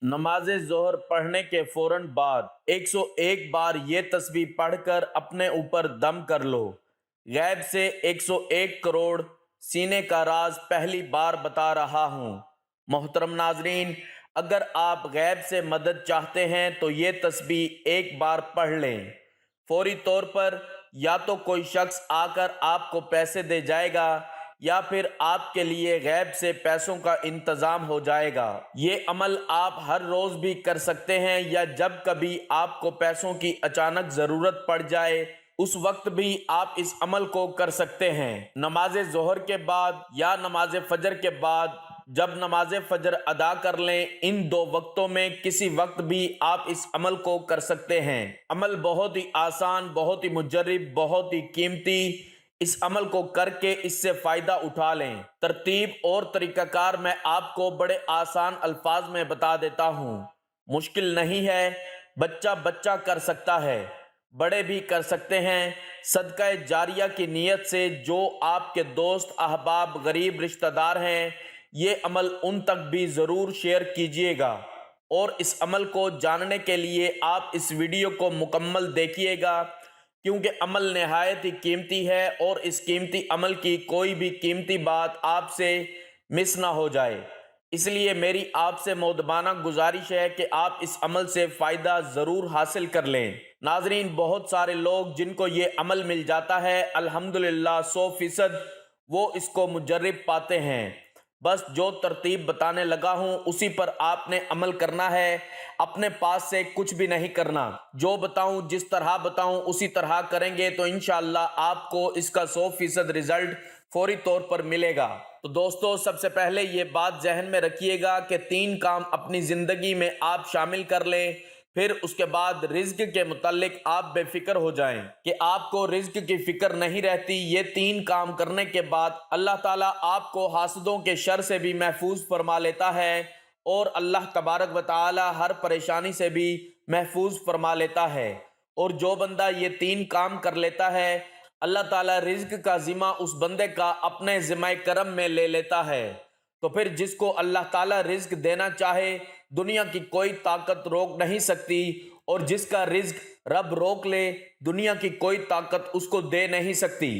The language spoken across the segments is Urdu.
نماز ظہر پڑھنے کے فوراً بعد 101 بار یہ تسبیح پڑھ کر اپنے اوپر دم کر لو۔ غیب سے 101 کروڑ سینے کا راز پہلی بار بتا رہا ہوں۔ محترم ناظرین، اگر آپ غیب سے مدد چاہتے ہیں تو یہ تسبیح ایک بار پڑھ لیں۔ فوری طور پر یا تو کوئی شخص آ کر آپ کو پیسے دے جائے گا یا پھر آپ کے لیے غیب سے پیسوں کا انتظام ہو جائے گا۔ یہ عمل آپ ہر روز بھی کر سکتے ہیں یا جب کبھی آپ کو پیسوں کی اچانک ضرورت پڑ جائے اس وقت بھی آپ اس عمل کو کر سکتے ہیں۔ نماز ظہر کے بعد یا نماز فجر کے بعد جب نماز فجر ادا کر لیں، ان دو وقتوں میں کسی وقت بھی آپ اس عمل کو کر سکتے ہیں۔ عمل بہت ہی آسان، بہت ہی مجرب، بہت ہی قیمتی۔ اس عمل کو کر کے اس سے فائدہ اٹھا لیں۔ ترتیب اور طریقہ کار میں آپ کو بڑے آسان الفاظ میں بتا دیتا ہوں، مشکل نہیں ہے، بچہ بچہ کر سکتا ہے، بڑے بھی کر سکتے ہیں۔ صدقہ جاریہ کی نیت سے جو آپ کے دوست، احباب، غریب رشتہ دار ہیں، یہ عمل ان تک بھی ضرور شیئر کیجیے گا۔ اور اس عمل کو جاننے کے لیے آپ اس ویڈیو کو مکمل دیکھیے گا، کیونکہ عمل نہایت ہی قیمتی ہے اور اس قیمتی عمل کی کوئی بھی قیمتی بات آپ سے مس نہ ہو جائے۔ اس لیے میری آپ سے مؤدبانہ گزارش ہے کہ آپ اس عمل سے فائدہ ضرور حاصل کر لیں۔ ناظرین، بہت سارے لوگ جن کو یہ عمل مل جاتا ہے، الحمدللہ 100% وہ اس کو مجرب پاتے ہیں۔ بس جو ترتیب بتانے لگا ہوں اسی پر آپ نے عمل کرنا ہے، اپنے پاس سے کچھ بھی نہیں کرنا۔ جو بتاؤں، جس طرح بتاؤں اسی طرح کریں گے تو انشاءاللہ آپ کو اس کا 100% رزلٹ فوری طور پر ملے گا۔ تو دوستو، سب سے پہلے یہ بات ذہن میں رکھیے گا کہ 3 کام اپنی زندگی میں آپ شامل کر لیں، پھر اس کے بعد رزق کے متعلق آپ بے فکر ہو جائیں کہ آپ کو رزق کی فکر نہیں رہتی۔ یہ 3 کام کرنے کے بعد اللہ تعالیٰ آپ کو حاسدوں کے شر سے بھی محفوظ فرما لیتا ہے اور اللہ تبارک و تعالی ہر پریشانی سے بھی محفوظ فرما لیتا ہے۔ اور جو بندہ یہ 3 کام کر لیتا ہے، اللہ تعالیٰ رزق کا ذمہ اس بندے کا اپنے ذمہ کرم میں لے لیتا ہے۔ تو پھر جس کو اللہ تعالیٰ رزق دینا چاہے، دنیا کی کوئی طاقت روک نہیں سکتی، اور جس کا رزق رب روک لے، دنیا کی کوئی طاقت اس کو دے نہیں سکتی،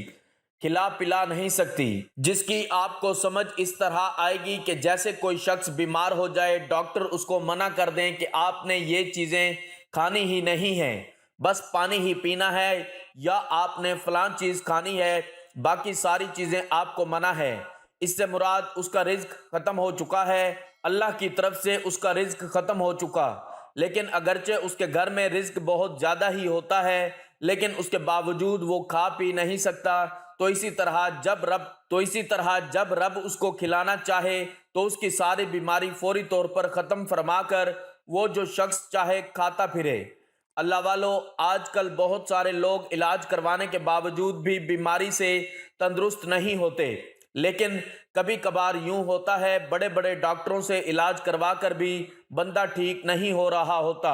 کھلا پلا نہیں سکتی۔ جس کی آپ کو سمجھ اس طرح آئے گی کہ جیسے کوئی شخص بیمار ہو جائے، ڈاکٹر اس کو منع کر دیں کہ آپ نے یہ چیزیں کھانی ہی نہیں ہیں، بس پانی ہی پینا ہے، یا آپ نے فلاں چیز کھانی ہے، باقی ساری چیزیں آپ کو منع ہے۔ اس سے مراد اس کا رزق ختم ہو چکا ہے، اللہ کی طرف سے اس کا رزق ختم ہو چکا۔ لیکن اگرچہ اس کے گھر میں رزق بہت زیادہ ہی ہوتا ہے، لیکن اس کے باوجود وہ کھا پی نہیں سکتا، تو اسی طرح جب رب اس کو کھلانا چاہے تو اس کی ساری بیماری فوری طور پر ختم فرما کر وہ جو شخص چاہے کھاتا پھرے۔ اللہ والو، آج کل بہت سارے لوگ علاج کروانے کے باوجود بھی بیماری سے تندرست نہیں ہوتے، لیکن کبھی کبھار یوں ہوتا ہے بڑے بڑے ڈاکٹروں سے علاج کروا کر بھی بندہ ٹھیک نہیں ہو رہا ہوتا،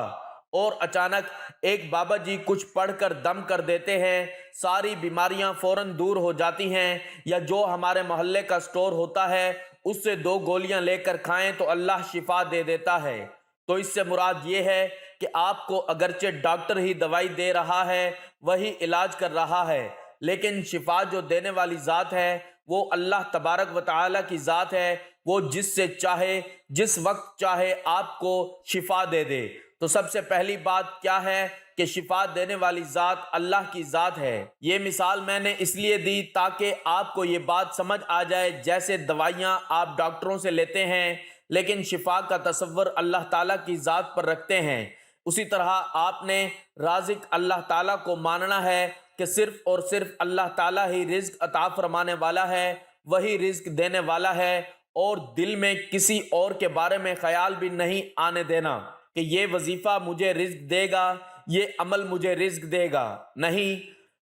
اور اچانک ایک بابا جی کچھ پڑھ کر دم کر دیتے ہیں، ساری بیماریاں فوراً دور ہو جاتی ہیں۔ یا جو ہمارے محلے کا سٹور ہوتا ہے اس سے 2 گولیاں لے کر کھائیں تو اللہ شفا دے دیتا ہے۔ تو اس سے مراد یہ ہے کہ آپ کو اگرچہ ڈاکٹر ہی دوائی دے رہا ہے، وہی علاج کر رہا ہے، لیکن شفا جو دینے والی ذات ہے وہ اللہ تبارک و تعالی کی ذات ہے، وہ جس سے چاہے، جس وقت چاہے آپ کو شفا دے دے۔ تو سب سے پہلی بات کیا ہے کہ شفا دینے والی ذات اللہ کی ذات ہے۔ یہ مثال میں نے اس لیے دی تاکہ آپ کو یہ بات سمجھ آ جائے، جیسے دوائیاں آپ ڈاکٹروں سے لیتے ہیں لیکن شفا کا تصور اللہ تعالیٰ کی ذات پر رکھتے ہیں، اسی طرح آپ نے رازق اللہ تعالیٰ کو ماننا ہے کہ صرف اور صرف اللہ تعالیٰ ہی رزق عطا فرمانے والا ہے، وہی رزق دینے والا ہے، اور دل میں کسی اور کے بارے میں خیال بھی نہیں آنے دینا کہ یہ وظیفہ مجھے رزق دے گا، یہ عمل مجھے رزق دے گا۔ نہیں،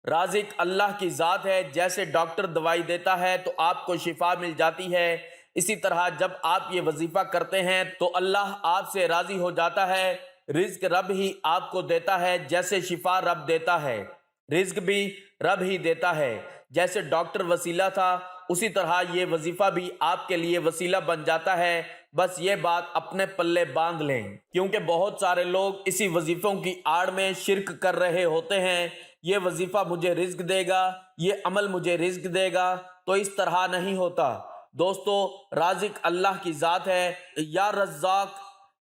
رازق اللہ کی ذات ہے۔ جیسے ڈاکٹر دوائی دیتا ہے تو آپ کو شفا مل جاتی ہے، اسی طرح جب آپ یہ وظیفہ کرتے ہیں تو اللہ آپ سے راضی ہو جاتا ہے۔ رزق رب ہی آپ کو دیتا ہے، جیسے شفا رب دیتا ہے، رزق بھی رب ہی دیتا ہے۔ جیسے ڈاکٹر وسیلہ تھا، اسی طرح یہ وظیفہ بھی آپ کے لیے وسیلہ بن جاتا ہے بس یہ بات اپنے پلے باندھ لیں، کیونکہ بہت سارے لوگ اسی وظیفوں کی آڑ میں شرک کر رہے ہوتے ہیں۔ یہ وظیفہ مجھے رزق دے گا، یہ عمل مجھے رزق دے گا، تو اس طرح نہیں ہوتا۔ دوستو، رازق اللہ کی ذات ہے۔ یا رزاق،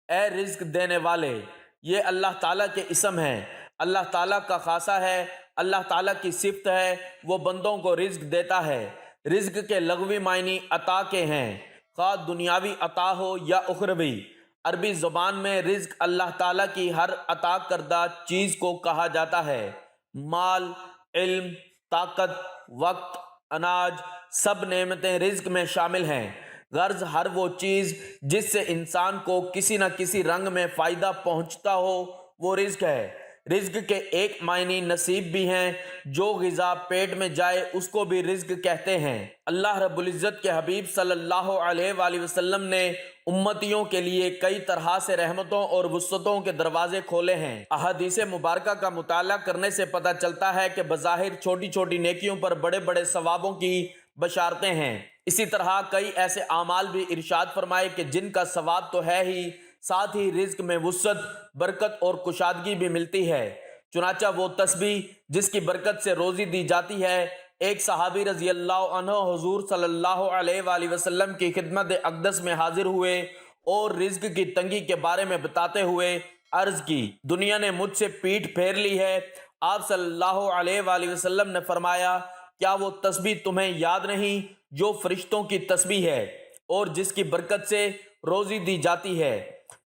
اے رزق دینے والے، یہ اللہ تعالیٰ کے اسم ہیں، اللہ تعالیٰ کا خاصہ ہے، اللہ تعالیٰ کی صفت ہے، وہ بندوں کو رزق دیتا ہے۔ رزق کے لغوی معنی عطا کے ہیں، خواہ دنیاوی عطا ہو یا اخروی۔ عربی زبان میں رزق اللہ تعالیٰ کی ہر عطا کردہ چیز کو کہا جاتا ہے۔ مال، علم، طاقت، وقت، اناج، سب نعمتیں رزق میں شامل ہیں۔ غرض ہر وہ چیز جس سے انسان کو کسی نہ کسی رنگ میں فائدہ پہنچتا ہو وہ رزق ہے۔ رزق کے ایک معنی نصیب بھی ہیں، جو غذا پیٹ میں جائے اس کو بھی رزق کہتے ہیں۔ اللہ رب العزت کے حبیب صلی اللہ علیہ وآلہ وسلم نے امتیوں کے لیے کئی طرح سے رحمتوں اور وسعتوں کے دروازے کھولے ہیں۔ احادیث مبارکہ کا مطالعہ کرنے سے پتہ چلتا ہے کہ بظاہر چھوٹی چھوٹی نیکیوں پر بڑے بڑے ثوابوں کی بشارتیں ہیں۔ اسی طرح کئی ایسے اعمال بھی ارشاد فرمائے کہ جن کا ثواب تو ہے ہی، ساتھ ہی رزق میں وسعت، برکت اور کشادگی بھی ملتی ہے۔ چنانچہ وہ تسبیح جس کی برکت سے روزی دی جاتی ہے، ایک صحابی رضی اللہ عنہ حضور صلی اللہ علیہ وآلہ وسلم کی خدمت اقدس میں حاضر ہوئے اور رزق کی تنگی کے بارے میں بتاتے ہوئے عرض کی، دنیا نے مجھ سے پیٹھ پھیر لی ہے۔ آپ صلی اللہ علیہ وآلہ وسلم نے فرمایا، کیا وہ تسبیح تمہیں یاد نہیں جو فرشتوں کی تسبیح ہے اور جس کی برکت سے روزی دی جاتی ہے؟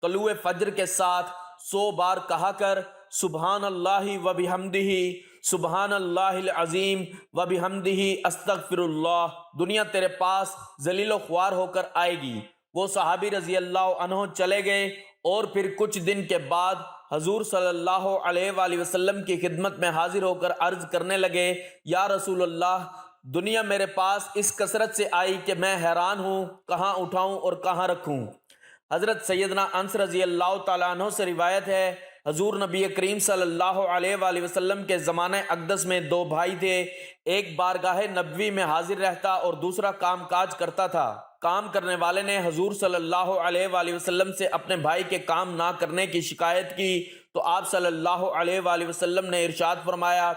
طلوع فجر کے ساتھ 100 بار کہا کر، سبحان اللہ و بحمدہ، سبحان اللہ العظیم و بحمدہ، استغفر اللہ، دنیا تیرے پاس ذلیل و خوار ہو کر آئے گی۔ وہ صحابی رضی اللہ عنہ چلے گئے اور پھر کچھ دن کے بعد حضور صلی اللہ علیہ وآلہ وسلم کی خدمت میں حاضر ہو کر عرض کرنے لگے، یا رسول اللہ، دنیا میرے پاس اس کثرت سے آئی کہ میں حیران ہوں، کہاں اٹھاؤں اور کہاں رکھوں۔ حضرت سیدنا انس رضی اللہ تعالیٰ عنہ سے روایت ہے، حضور نبی کریم صلی اللہ علیہ وآلہ وسلم کے زمانہ اقدس میں 2 بھائی تھے، ایک بارگاہ نبوی میں حاضر رہتا اور دوسرا کام کاج کرتا تھا۔ کام کرنے والے نے حضور صلی اللہ علیہ وآلہ وسلم سے اپنے بھائی کے کام نہ کرنے کی شکایت کی تو آپ صلی اللہ علیہ وآلہ وسلم نے ارشاد فرمایا،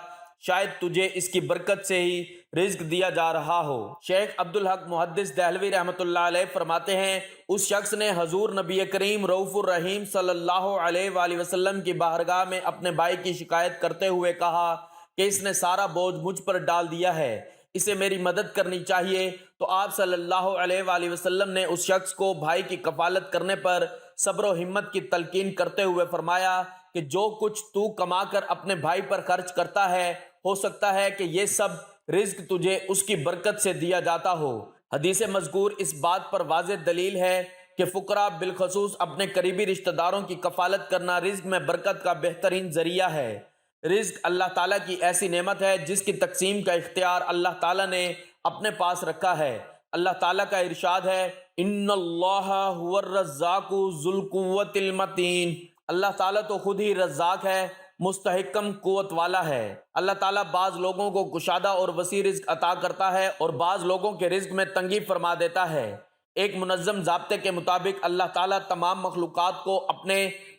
شاید تجھے اس کی برکت سے ہی رزق دیا جا رہا ہو۔ شیخ عبدالحق محدث دہلوی رحمۃ اللہ علیہ فرماتے ہیں، اس شخص نے حضور نبی کریم رؤوف الرحیم صلی اللہ علیہ وآلہ وسلم کی بارگاہ میں اپنے بھائی کی شکایت کرتے ہوئے کہا کہ اس نے سارا بوجھ مجھ پر ڈال دیا ہے، اسے میری مدد کرنی چاہیے۔ تو آپ صلی اللہ علیہ وآلہ وسلم نے اس شخص کو بھائی کی کفالت کرنے پر صبر و ہمت کی تلقین کرتے ہوئے فرمایا کہ جو کچھ تو کما کر اپنے بھائی پر خرچ کرتا ہے، ہو سکتا ہے کہ یہ سب رزق تجھے اس کی برکت سے دیا جاتا ہو۔ حدیث مذکور اس بات پر واضح دلیل ہے کہ فقراء بالخصوص اپنے قریبی رشتہ داروں کی کفالت کرنا رزق میں برکت کا بہترین ذریعہ ہے۔ رزق اللہ تعالیٰ کی ایسی نعمت ہے جس کی تقسیم کا اختیار اللہ تعالیٰ نے اپنے پاس رکھا ہے۔ اللہ تعالیٰ کا ارشاد ہے، ان اللہ هو الرزاق ذو القوۃ المتین، اللہ تعالیٰ تو خود ہی رزاق ہے، مستحکم قوت والا ہے۔ اللہ تعالیٰ بعض لوگوں کو کشادہ اور وسیع رزق عطا کرتا ہے اور بعض لوگوں کے رزق میں تنگی فرما دیتا ہے۔ ایک منظم ضابطے کے مطابق اللہ تعالیٰ تمام مخلوقات کو اپنے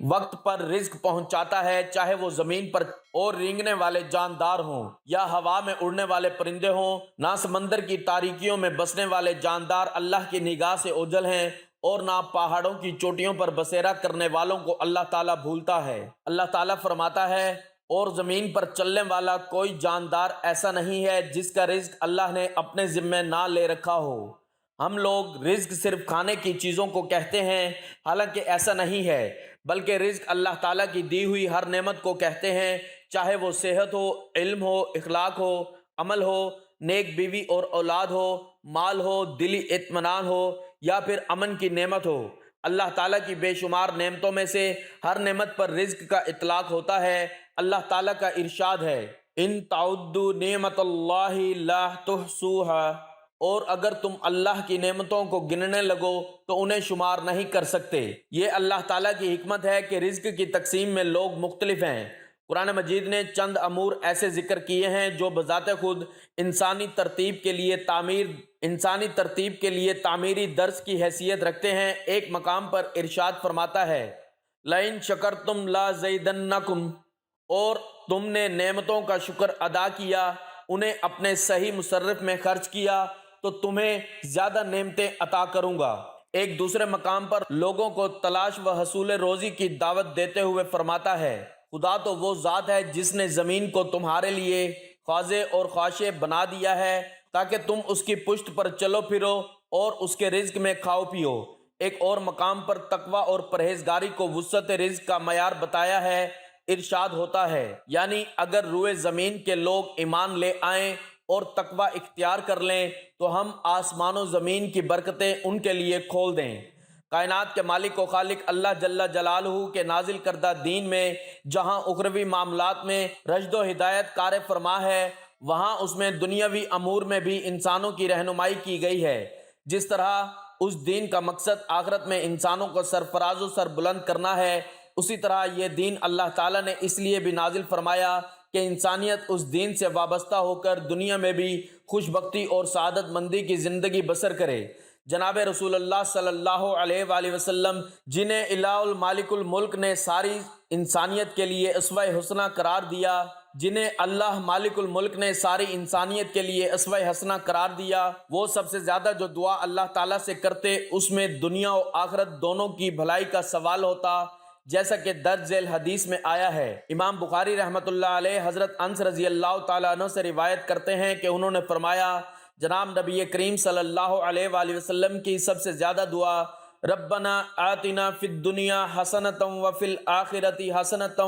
وقت پر رزق پہنچاتا ہے، چاہے وہ زمین پر اور رینگنے والے جاندار ہوں یا ہوا میں اڑنے والے پرندے ہوں۔ نہ سمندر کی تاریکیوں میں بسنے والے جاندار اللہ کی نگاہ سے اوجھل ہیں اور نہ پہاڑوں کی چوٹیوں پر بسیرا کرنے والوں کو اللہ تعالیٰ بھولتا ہے۔ اللہ تعالیٰ فرماتا ہے، اور زمین پر چلنے والا کوئی جاندار ایسا نہیں ہے جس کا رزق اللہ نے اپنے ذمے نہ لے رکھا ہو۔ ہم لوگ رزق صرف کھانے کی چیزوں کو کہتے ہیں، حالانکہ ایسا نہیں ہے، بلکہ رزق اللہ تعالیٰ کی دی ہوئی ہر نعمت کو کہتے ہیں، چاہے وہ صحت ہو، علم ہو، اخلاق ہو، عمل ہو، نیک بیوی اور اولاد ہو، مال ہو، دلی اطمینان ہو یا پھر امن کی نعمت ہو۔ اللہ تعالیٰ کی بے شمار نعمتوں میں سے ہر نعمت پر رزق کا اطلاق ہوتا ہے۔ اللہ تعالیٰ کا ارشاد ہے، ان تعدوا نعمت اللہ لا تحصوها، اور اگر تم اللہ کی نعمتوں کو گننے لگو تو انہیں شمار نہیں کر سکتے۔ یہ اللہ تعالیٰ کی حکمت ہے کہ رزق کی تقسیم میں لوگ مختلف ہیں۔ قرآن مجید نے چند امور ایسے ذکر کیے ہیں جو بذات خود انسانی ترتیب کے لیے تعمیری درس کی حیثیت رکھتے ہیں۔ ایک مقام پر ارشاد فرماتا ہے لَإِن شَكَرْتُمْ لَأَزِيدَنَّكُمْ، اور تم نے نعمتوں کا شکر ادا کیا، انہیں اپنے صحیح مصرف میں خرچ کیا تو تمہیں زیادہ نعمتیں عطا کروں گا۔ ایک دوسرے مقام پر لوگوں کو تلاش و حصول روزی کی دعوت دیتے ہوئے فرماتا ہے خدا تو وہ ذات ہے جس نے زمین کو تمہارے لیے خاضع اور خاشع بنا دیا ہے تاکہ تم اس کی پشت پر چلو پھرو اور اس کے رزق میں کھاؤ پیو۔ ایک اور مقام پر تقوی اور پرہیزگاری کو وسعت رزق کا معیار بتایا ہے۔ ارشاد ہوتا ہے یعنی اگر روئے زمین کے لوگ ایمان لے آئیں اور تقوی اختیار کر لیں تو ہم آسمان و زمین کی برکتیں ان کے لیے کھول دیں۔ کائنات کے مالک و خالق اللہ جل جلالہ کے نازل کردہ دین میں جہاں اخروی معاملات میں رشد و ہدایت کار فرما ہے، وہاں اس میں دنیاوی امور میں بھی انسانوں کی رہنمائی کی گئی ہے۔ جس طرح اس دین کا مقصد آخرت میں انسانوں کو سرفراز و سر بلند کرنا ہے، اسی طرح یہ دین اللہ تعالیٰ نے اس لیے بھی نازل فرمایا کہ انسانیت اس دین سے وابستہ ہو کر دنیا میں بھی خوش بختی اور سعادت مندی کی زندگی بسر کرے۔ جناب رسول اللہ صلی اللہ علیہ وآلہ وسلم جنہیں الہ المالک الملک نے ساری انسانیت کے لیے اسوہ حسنہ قرار دیا، جنہیں اللہ مالک الملک نے ساری انسانیت کے لیے اسوہ حسنہ قرار دیا، وہ سب سے زیادہ جو دعا اللہ تعالیٰ سے کرتے اس میں دنیا و آخرت دونوں کی بھلائی کا سوال ہوتا، جیسا کہ درج ذیل حدیث میں آیا ہے۔ امام بخاری رحمۃ اللہ علیہ حضرت انس رضی اللہ تعالیٰ عنہ سے روایت کرتے ہیں کہ انہوں نے فرمایا جناب نبی کریم صلی اللہ علیہ وآلہ وسلم کی سب سے زیادہ دعا ربنا آتنا فی الدنیا حسنۃ وفی الآخرۃ حسنۃ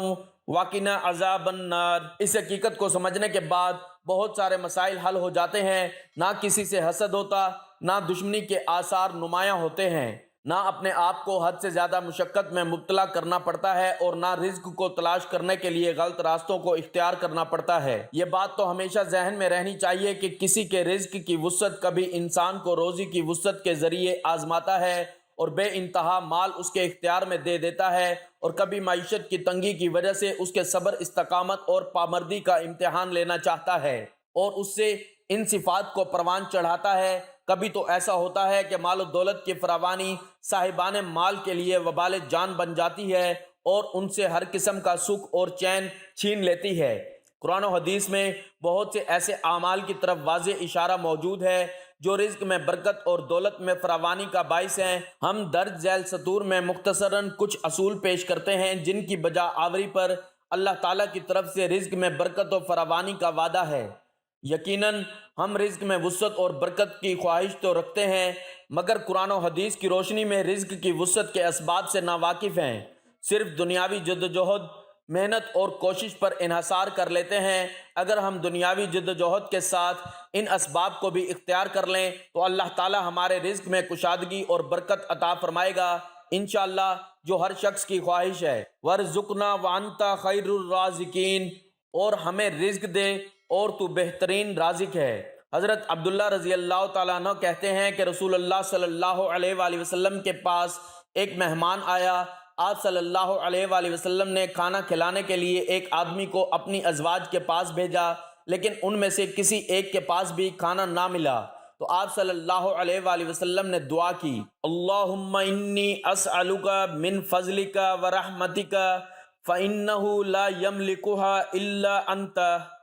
وقنا عذاب النار۔ اس حقیقت کو سمجھنے کے بعد بہت سارے مسائل حل ہو جاتے ہیں، نہ کسی سے حسد ہوتا، نہ دشمنی کے آثار نمایاں ہوتے ہیں، نہ اپنے آپ کو حد سے زیادہ مشقت میں مبتلا کرنا پڑتا ہے، اور نہ رزق کو تلاش کرنے کے لیے غلط راستوں کو اختیار کرنا پڑتا ہے۔ یہ بات تو ہمیشہ ذہن میں رہنی چاہیے کہ کسی کے رزق کی وسعت کبھی انسان کو روزی کی وسعت کے ذریعے آزماتا ہے اور بے انتہا مال اس کے اختیار میں دے دیتا ہے، اور کبھی معیشت کی تنگی کی وجہ سے اس کے صبر، استقامت اور پامردی کا امتحان لینا چاہتا ہے اور اس سے ان صفات کو پروان چڑھاتا ہے۔ کبھی تو ایسا ہوتا ہے کہ مال و دولت کی فراوانی صاحبان مال کے لیے وبال جان بن جاتی ہے اور ان سے ہر قسم کا سکھ اور چین چھین لیتی ہے۔ قرآن و حدیث میں بہت سے ایسے اعمال کی طرف واضح اشارہ موجود ہے جو رزق میں برکت اور دولت میں فراوانی کا باعث ہیں۔ ہم درج ذیل سطور میں مختصراً کچھ اصول پیش کرتے ہیں جن کی بجا آوری پر اللہ تعالیٰ کی طرف سے رزق میں برکت و فراوانی کا وعدہ ہے۔ یقیناً ہم رزق میں وسعت اور برکت کی خواہش تو رکھتے ہیں، مگر قرآن و حدیث کی روشنی میں رزق کی وسعت کے اسباب سے ناواقف ہیں، صرف دنیاوی جدوجہد، محنت اور کوشش پر انحصار کر لیتے ہیں۔ اگر ہم دنیاوی جدوجہد کے ساتھ ان اسباب کو بھی اختیار کر لیں تو اللہ تعالی ہمارے رزق میں کشادگی اور برکت عطا فرمائے گا انشاءاللہ، جو ہر شخص کی خواہش ہے۔ وَارْزُقْنَا وَأَنْتَ خَيْرُ الرَّازِقِينَ، اور ہمیں رزق دے اور تو بہترین رازق ہے۔ حضرت عبداللہ رضی اللہ تعالیٰ عنہ کہتے ہیں کہ رسول اللہ صلی اللہ علیہ وآلہ وسلم کے پاس ایک مہمان آیا۔ آپ صلی اللہ علیہ وآلہ وسلم نے کھانا کھلانے کے لیے ایک آدمی کو اپنی ازواج کے پاس بھیجا، لیکن ان میں سے کسی ایک کے پاس بھی کھانا نہ ملا، تو آپ صلی اللہ علیہ وآلہ وسلم نے دعا کی، اللہم انی اسألک من فضلک ورحمتک فإنہ لا یملکھا الا انت۔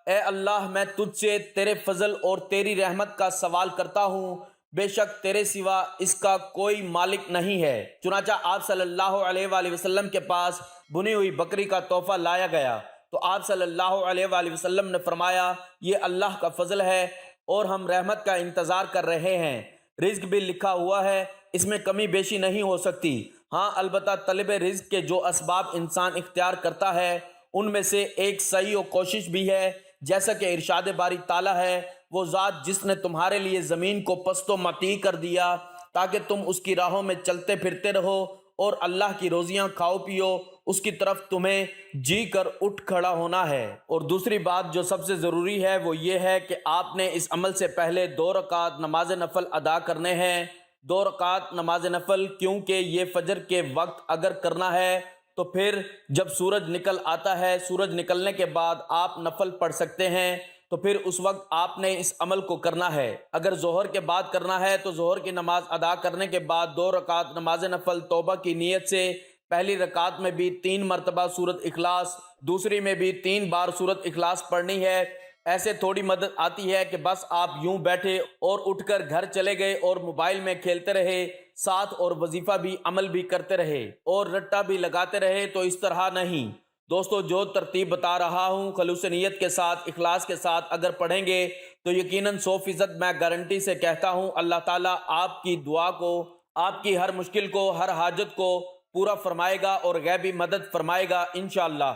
اے اللہ، میں تجھ سے تیرے فضل اور تیری رحمت کا سوال کرتا ہوں، بے شک تیرے سوا اس کا کوئی مالک نہیں ہے۔ چنانچہ آپ صلی اللہ علیہ وآلہ وسلم کے پاس بھنی ہوئی بکری کا تحفہ لایا گیا، تو آپ صلی اللہ علیہ وآلہ وسلم نے فرمایا یہ اللہ کا فضل ہے اور ہم رحمت کا انتظار کر رہے ہیں۔ رزق بھی لکھا ہوا ہے، اس میں کمی بیشی نہیں ہو سکتی۔ ہاں البتہ طلب رزق کے جو اسباب انسان اختیار کرتا ہے ان میں سے ایک سعی و کوشش بھی ہے، جیسا کہ ارشاد باری تعالیٰ ہے، وہ ذات جس نے تمہارے لیے زمین کو پست و مطیع کر دیا تاکہ تم اس کی راہوں میں چلتے پھرتے رہو اور اللہ کی روزیاں کھاؤ پیو، اس کی طرف تمہیں جی کر اٹھ کھڑا ہونا ہے۔ اور دوسری بات جو سب سے ضروری ہے وہ یہ ہے کہ آپ نے اس عمل سے پہلے 2 رکعت نماز نفل ادا کرنے ہیں۔ 2 رکعت نماز نفل، کیونکہ یہ فجر کے وقت اگر کرنا ہے تو پھر جب سورج نکل آتا ہے، سورج نکلنے کے بعد آپ نفل پڑھ سکتے ہیں، تو پھر اس وقت آپ نے اس عمل کو کرنا ہے۔ اگر ظہر کے بعد کرنا ہے تو ظہر کی نماز ادا کرنے کے بعد 2 رکعت نماز نفل توبہ کی نیت سے پہلی رکعت میں بھی 3 مرتبہ سورۃ اخلاص، دوسری میں بھی 3 بار سورۃ اخلاص پڑھنی ہے۔ ایسے تھوڑی مدد آتی ہے کہ بس آپ یوں بیٹھے اور اٹھ کر گھر چلے گئے اور موبائل میں کھیلتے رہے ساتھ، اور وظیفہ بھی عمل بھی کرتے رہے اور رٹا بھی لگاتے رہے، تو اس طرح نہیں دوستو۔ جو ترتیب بتا رہا ہوں خلوص نیت کے ساتھ، اخلاص کے ساتھ اگر پڑھیں گے تو یقیناً 100% میں گارنٹی سے کہتا ہوں اللہ تعالیٰ آپ کی دعا کو، آپ کی ہر مشکل کو، ہر حاجت کو پورا فرمائے گا اور غیبی مدد فرمائے گا انشاءاللہ۔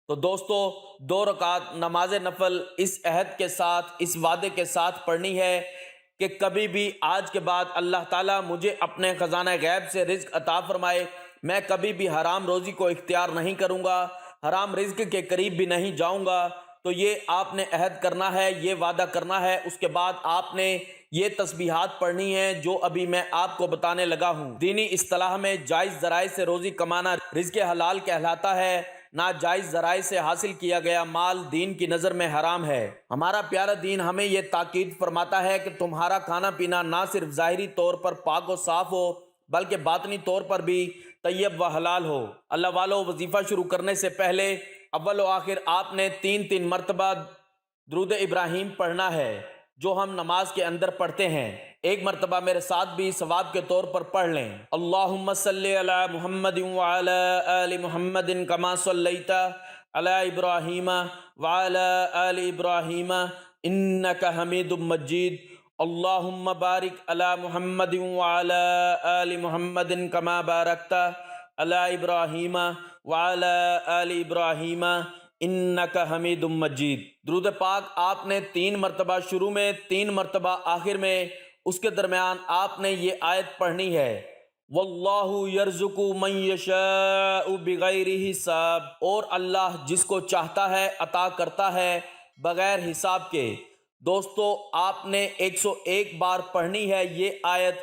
تو دوستو 2 رکعت نماز نفل اس عہد کے ساتھ، اس وعدے کے ساتھ پڑھنی ہے کہ کبھی بھی آج کے بعد اللہ تعالیٰ مجھے اپنے خزانہ غیب سے رزق عطا فرمائے، میں کبھی بھی حرام روزی کو اختیار نہیں کروں گا، حرام رزق کے قریب بھی نہیں جاؤں گا۔ تو یہ آپ نے عہد کرنا ہے، یہ وعدہ کرنا ہے۔ اس کے بعد آپ نے یہ تسبیحات پڑھنی ہیں جو ابھی میں آپ کو بتانے لگا ہوں۔ دینی اصطلاح میں جائز ذرائع سے روزی کمانا رزق حلال کہلاتا ہے، ناجائز ذرائع سے حاصل کیا گیا مال دین کی نظر میں حرام ہے۔ ہمارا پیارا دین ہمیں یہ تاکید فرماتا ہے کہ تمہارا کھانا پینا نہ صرف ظاہری طور پر پاک و صاف ہو بلکہ باطنی طور پر بھی طیب و حلال ہو۔ اللہ والو، وظیفہ شروع کرنے سے پہلے اول و آخر آپ نے 3 مرتبہ درود ابراہیم پڑھنا ہے جو ہم نماز کے اندر پڑھتے ہیں۔ 1 مرتبہ میرے ساتھ بھی ثواب کے طور پر پڑھ لیں۔ اللہم صلی علی محمد وعلی آل محمد کما صلیت علی ابراہیم وعلی آل ابراہیم انک حمید مجید۔ اللہم بارک علی محمد وعلی آل محمد کما بارکت علی ابراہیم وعلی آل ابراہیم انک حمید مجید۔ درود پاک آپ نے 3 مرتبہ شروع میں، 3 مرتبہ آخر میں، اس کے درمیان آپ نے یہ آیت پڑھنی ہے واللہ یرزق من یشاء بغیر حساب، اور اللہ جس کو چاہتا ہے عطا کرتا ہے بغیر حساب کے۔ دوستو آپ نے 101 بار پڑھنی ہے یہ آیت،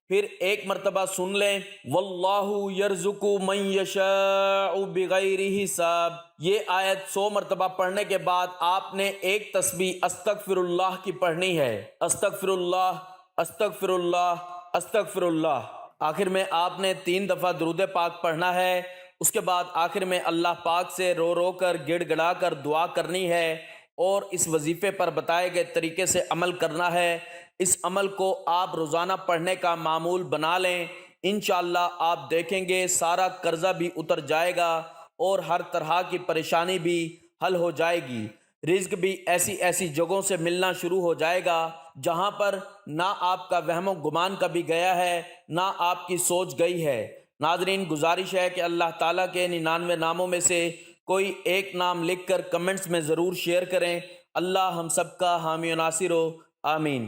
پھر 1 مرتبہ سن لیں واللہ یرزق من یشاء بغیر حساب۔ یہ آیت 100 مرتبہ پڑھنے کے بعد آپ نے ایک تسبیح استغفر اللہ کی پڑھنی ہے، استغفر اللہ استغفر اللہ استغفر اللہ۔ آخر میں آپ نے 3 دفعہ درود پاک پڑھنا ہے۔ اس کے بعد آخر میں اللہ پاک سے رو رو کر گڑ گڑا کر دعا کرنی ہے اور اس وظیفے پر بتائے گئے طریقے سے عمل کرنا ہے۔ اس عمل کو آپ روزانہ پڑھنے کا معمول بنا لیں، انشاءاللہ آپ دیکھیں گے سارا قرضہ بھی اتر جائے گا اور ہر طرح کی پریشانی بھی حل ہو جائے گی۔ رزق بھی ایسی ایسی جگہوں سے ملنا شروع ہو جائے گا جہاں پر نہ آپ کا وہم و گمان کبھی گیا ہے، نہ آپ کی سوچ گئی ہے۔ ناظرین گزارش ہے کہ اللہ تعالیٰ کے 99 ناموں میں سے کوئی ایک نام لکھ کر کمنٹس میں ضرور شیئر کریں۔ اللہ ہم سب کا حامی و ناصر ہو، آمین۔